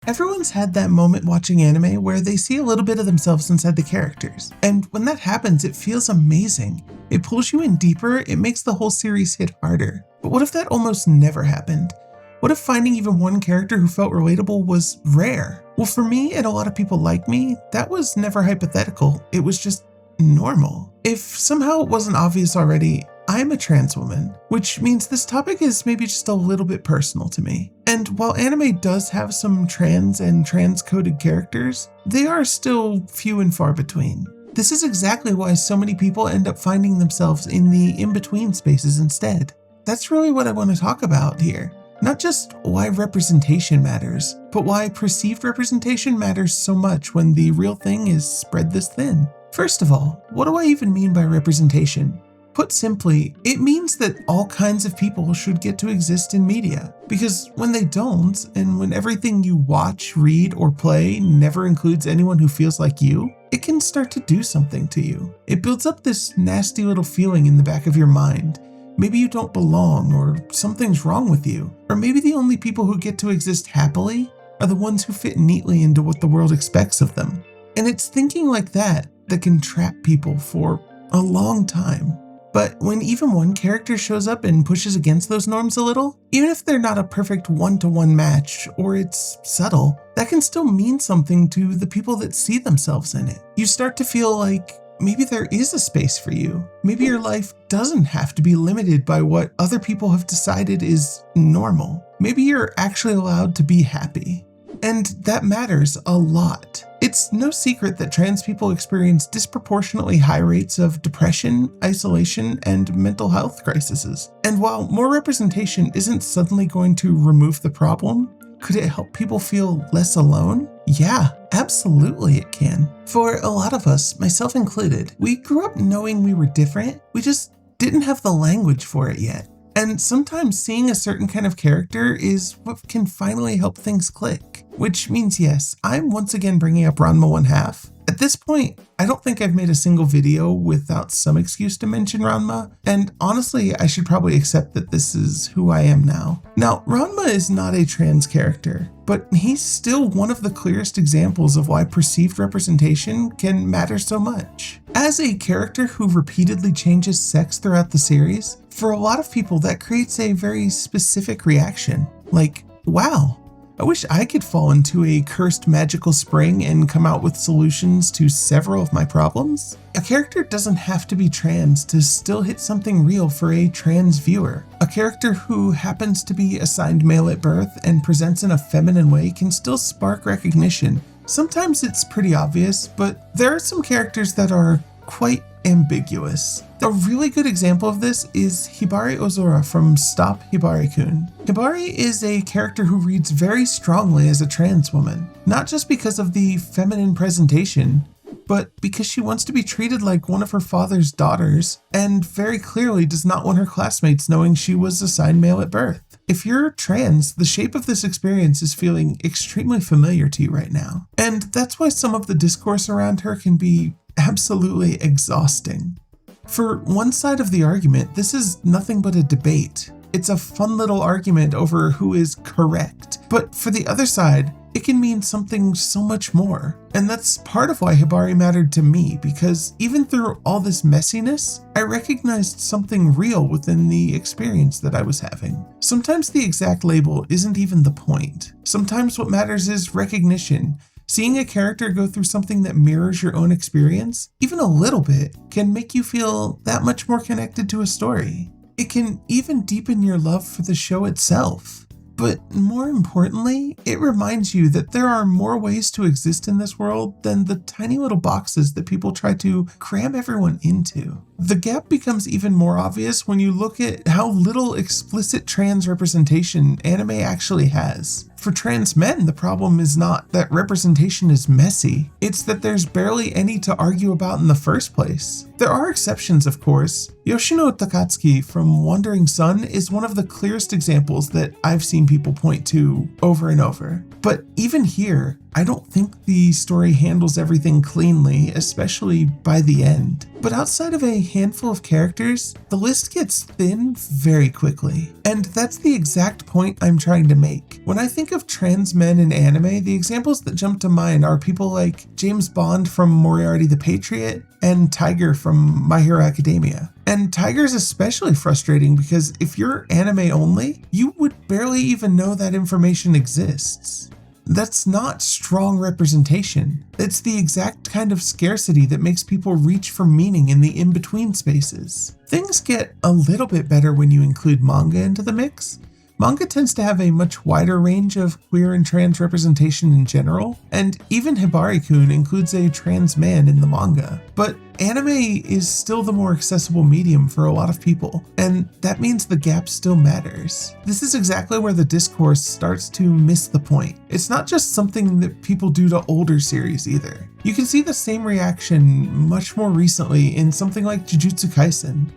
Everyone's had that moment watching anime where they see a little bit of themselves inside the characters. And when that happens, it feels amazing. It pulls you in deeper, it makes the whole series hit harder. But what if that almost never happened? What if finding even one character who felt relatable was rare? Well, for me and a lot of people like me, that was never hypothetical. It was just normal. If somehow it wasn't obvious already, I'm a trans woman, which means this topic is maybe just a little bit personal to me. And while anime does have some trans and trans-coded characters, they are still few and far between. This is exactly why so many people end up finding themselves in the in-between spaces instead. That's really what I want to talk about here. Not just why representation matters, but why perceived representation matters so much when the real thing is spread this thin. First of all, what do I even mean by representation? Put simply, it means that all kinds of people should get to exist in media. Because when they don't, and when everything you watch, read, or play never includes anyone who feels like you, it can start to do something to you. It builds up this nasty little feeling in the back of your mind. Maybe you don't belong, or something's wrong with you. Or maybe the only people who get to exist happily are the ones who fit neatly into what the world expects of them. And it's thinking like that can trap people for a long time. But when even one character shows up and pushes against those norms a little, even if they're not a perfect one-to-one match or it's subtle, that can still mean something to the people that see themselves in it. You start to feel like maybe there is a space for you. Maybe your life doesn't have to be limited by what other people have decided is normal. Maybe you're actually allowed to be happy. And that matters a lot. It's no secret that trans people experience disproportionately high rates of depression, isolation, and mental health crises. And while more representation isn't suddenly going to remove the problem, could it help people feel less alone? Yeah, absolutely it can. For a lot of us, myself included, we grew up knowing we were different. We just didn't have the language for it yet. And sometimes seeing a certain kind of character is what can finally help things click. Which means yes, I'm once again bringing up Ranma 1/2. At this point, I don't think I've made a single video without some excuse to mention Ranma, and honestly, I should probably accept that this is who I am now. Now, Ranma is not a trans character, but he's still one of the clearest examples of why perceived representation can matter so much. As a character who repeatedly changes sex throughout the series, for a lot of people that creates a very specific reaction, like, wow, I wish I could fall into a cursed magical spring and come out with solutions to several of my problems. A character doesn't have to be trans to still hit something real for a trans viewer. A character who happens to be assigned male at birth and presents in a feminine way can still spark recognition. Sometimes it's pretty obvious, but there are some characters that are quite ambiguous. A really good example of this is Hibari Ozora from Stop Hibari-kun. Hibari is a character who reads very strongly as a trans woman, not just because of the feminine presentation, but because she wants to be treated like one of her father's daughters, and very clearly does not want her classmates knowing she was assigned male at birth. If you're trans, the shape of this experience is feeling extremely familiar to you right now. And that's why some of the discourse around her can be absolutely exhausting. For one side of the argument, this is nothing but a debate. It's a fun little argument over who is correct. But for the other side, it can mean something so much more. And that's part of why Hibari mattered to me, because even through all this messiness, I recognized something real within the experience that I was having. Sometimes the exact label isn't even the point. Sometimes what matters is recognition. Seeing a character go through something that mirrors your own experience, even a little bit, can make you feel that much more connected to a story. It can even deepen your love for the show itself. But more importantly, it reminds you that there are more ways to exist in this world than the tiny little boxes that people try to cram everyone into. The gap becomes even more obvious when you look at how little explicit trans representation anime actually has. For trans men, the problem is not that representation is messy, it's that there's barely any to argue about in the first place. There are exceptions, of course. Yoshino Takatsuki from Wandering Sun is one of the clearest examples that I've seen people point to over and over. But even here, I don't think the story handles everything cleanly, especially by the end. But outside of a handful of characters, the list gets thin very quickly. And that's the exact point I'm trying to make. When I think of trans men in anime, the examples that jump to mind are people like James Bond from Moriarty the Patriot and Tiger from My Hero Academia. And Tiger's especially frustrating because if you're anime only, you would barely even know that information exists. That's not strong representation. It's the exact kind of scarcity that makes people reach for meaning in the in-between spaces. Things get a little bit better when you include manga into the mix. Manga tends to have a much wider range of queer and trans representation in general, and even Hibari-kun includes a trans man in the manga. But anime is still the more accessible medium for a lot of people, and that means the gap still matters. This is exactly where the discourse starts to miss the point. It's not just something that people do to older series either. You can see the same reaction much more recently in something like Jujutsu Kaisen.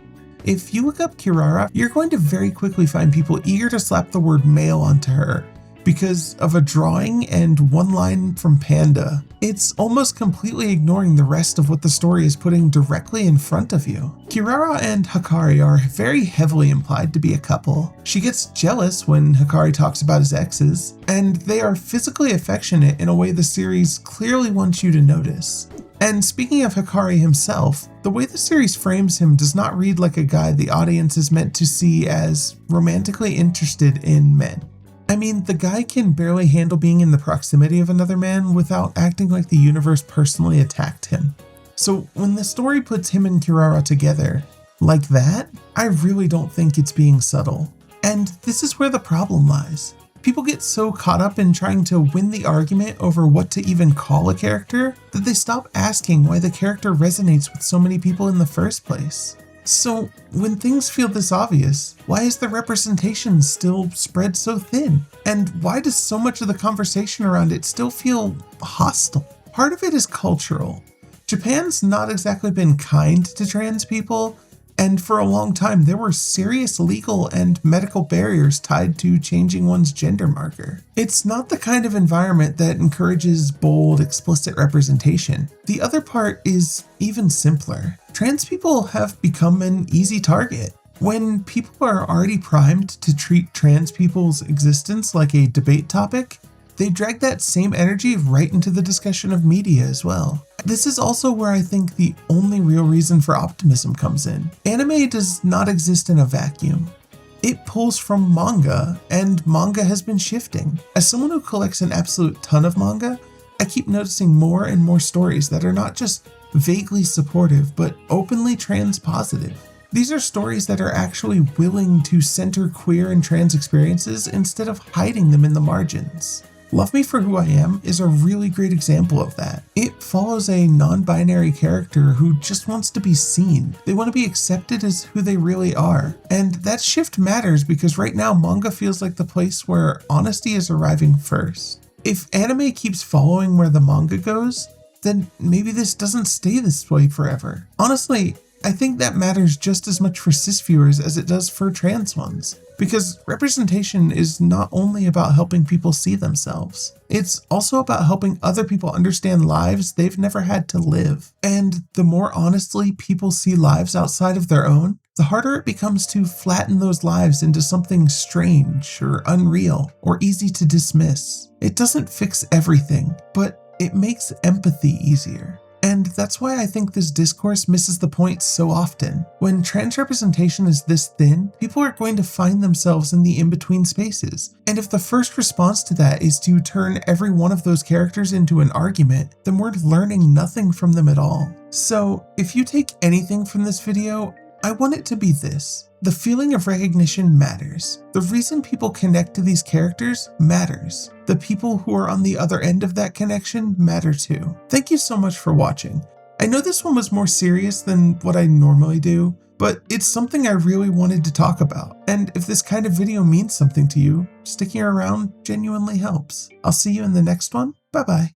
If you look up Kirara, you're going to very quickly find people eager to slap the word male onto her because of a drawing and one line from Panda. It's almost completely ignoring the rest of what the story is putting directly in front of you. Kirara and Hikari are very heavily implied to be a couple. She gets jealous when Hikari talks about his exes, and they are physically affectionate in a way the series clearly wants you to notice. And speaking of Hikari himself, the way the series frames him does not read like a guy the audience is meant to see as romantically interested in men. I mean, the guy can barely handle being in the proximity of another man without acting like the universe personally attacked him. So when the story puts him and Kirara together, like that, I really don't think it's being subtle. And this is where the problem lies. People get so caught up in trying to win the argument over what to even call a character that they stop asking why the character resonates with so many people in the first place. So when things feel this obvious, why is the representation still spread so thin? And why does so much of the conversation around it still feel hostile? Part of it is cultural. Japan's not exactly been kind to trans people, and for a long time there were serious legal and medical barriers tied to changing one's gender marker. It's not the kind of environment that encourages bold, explicit representation. The other part is even simpler. Trans people have become an easy target. When people are already primed to treat trans people's existence like a debate topic, they drag that same energy right into the discussion of media as well. This is also where I think the only real reason for optimism comes in. Anime does not exist in a vacuum. It pulls from manga, and manga has been shifting. As someone who collects an absolute ton of manga, I keep noticing more and more stories that are not just vaguely supportive, but openly trans positive. These are stories that are actually willing to center queer and trans experiences instead of hiding them in the margins. Love Me for Who I Am is a really great example of that. It follows a non-binary character who just wants to be seen. They want to be accepted as who they really are. And that shift matters because right now manga feels like the place where honesty is arriving first. If anime keeps following where the manga goes, then maybe this doesn't stay this way forever. Honestly, I think that matters just as much for cis viewers as it does for trans ones. Because representation is not only about helping people see themselves, it's also about helping other people understand lives they've never had to live. And the more honestly people see lives outside of their own, the harder it becomes to flatten those lives into something strange or unreal or easy to dismiss. It doesn't fix everything, but it makes empathy easier. And that's why I think this discourse misses the point so often. When trans representation is this thin, people are going to find themselves in the in-between spaces. And if the first response to that is to turn every one of those characters into an argument, then we're learning nothing from them at all. So if you take anything from this video, I want it to be this. The feeling of recognition matters. The reason people connect to these characters matters. The people who are on the other end of that connection matter too. Thank you so much for watching. I know this one was more serious than what I normally do, but it's something I really wanted to talk about. And if this kind of video means something to you, sticking around genuinely helps. I'll see you in the next one. Bye bye.